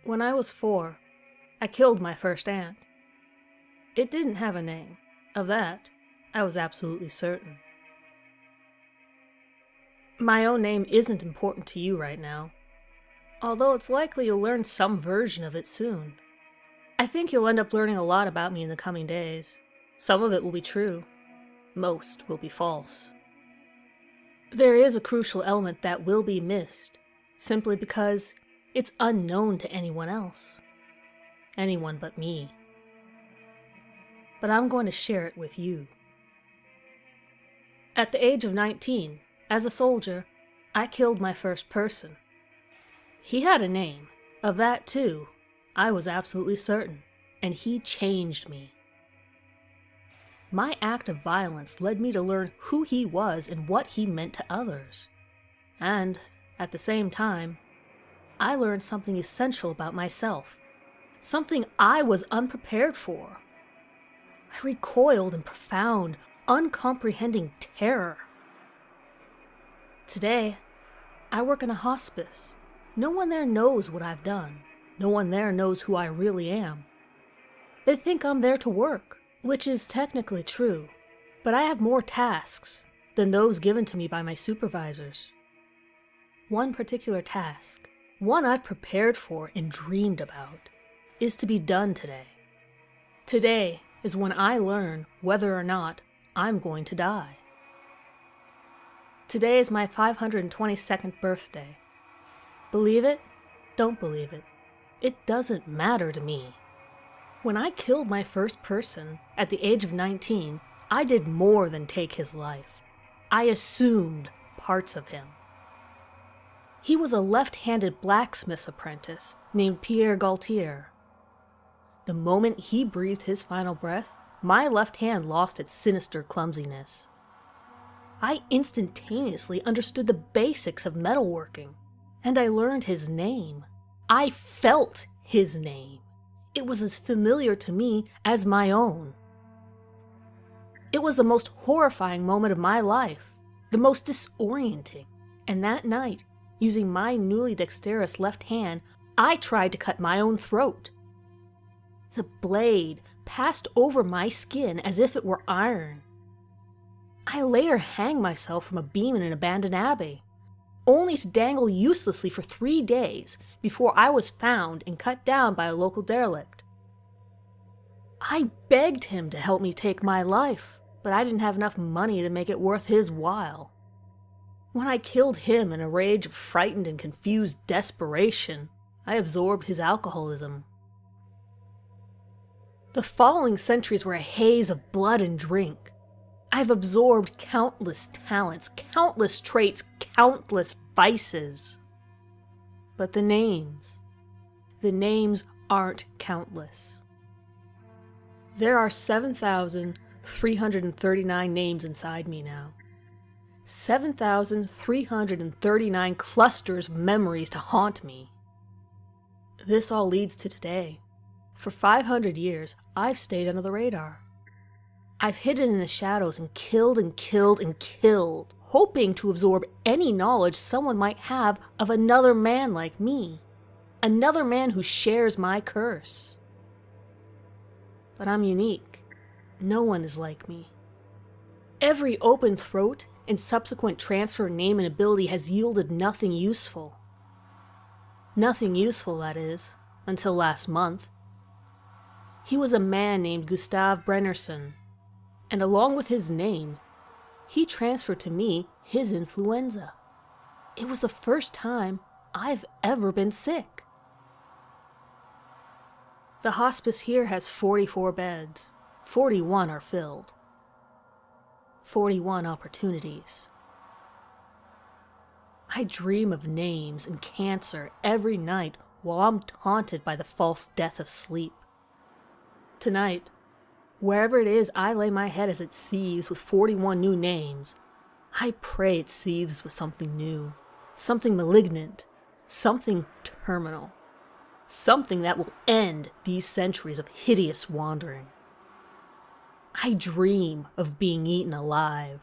When I was 4, I killed my first aunt. It didn't have a name. Of that, I was absolutely certain. My own name isn't important to you right now, although it's likely you'll learn some version of it soon. I think you'll end up learning a lot about me in the coming days. Some of it will be true. Most will be false. There is a crucial element that will be missed, simply because it's unknown to anyone else. Anyone but me. But I'm going to share it with you. At the age of 19, as a soldier, I killed my first person. He had a name. Of that, too, I was absolutely certain, and he changed me. My act of violence led me to learn who he was and what he meant to others. And, at the same time, I learned something essential about myself, something I was unprepared for. I recoiled in profound, uncomprehending terror. Today, I work in a hospice. No one there knows what I've done. No one there knows who I really am. They think I'm there to work, which is technically true, but I have more tasks than those given to me by my supervisors. One particular task, one I've prepared for and dreamed about, is to be done today. Today is when I learn whether or not I'm going to die. Today is my 522nd birthday. Believe it? Don't believe it. It doesn't matter to me. When I killed my first person at the age of 19, I did more than take his life. I assumed parts of him. He was a left-handed blacksmith's apprentice named Pierre Gaultier. The moment he breathed his final breath, my left hand lost its sinister clumsiness. I instantaneously understood the basics of metalworking, and I learned his name. I felt his name. It was as familiar to me as my own. It was the most horrifying moment of my life, the most disorienting, and that night, using my newly dexterous left hand, I tried to cut my own throat. The blade passed over my skin as if it were iron. I later hanged myself from a beam in an abandoned abbey, only to dangle uselessly for 3 days before I was found and cut down by a local derelict. I begged him to help me take my life, but I didn't have enough money to make it worth his while. When I killed him in a rage of frightened and confused desperation, I absorbed his alcoholism. The following centuries were a haze of blood and drink. I've absorbed countless talents, countless traits, countless vices. But the names aren't countless. There are 7,339 names inside me now. 7,339 clusters of memories to haunt me. This all leads to today. For 500 years, I've stayed under the radar. I've hidden in the shadows and killed and killed and killed, hoping to absorb any knowledge someone might have of another man like me. Another man who shares my curse. But I'm unique. No one is like me. Every open throat and subsequent transfer of name and ability has yielded nothing useful. Nothing useful, that is, until last month. He was a man named Gustav Brennerson, and along with his name, he transferred to me his influenza. It was the first time I've ever been sick. The hospice here has 44 beds. 41 are filled. 41 opportunities. I dream of names and cancer every night while I'm haunted by the false death of sleep. Tonight, wherever it is I lay my head as it seethes with 41 new names, I pray it seethes with something new, something malignant, something terminal, something that will end these centuries of hideous wandering. I dream of being eaten alive.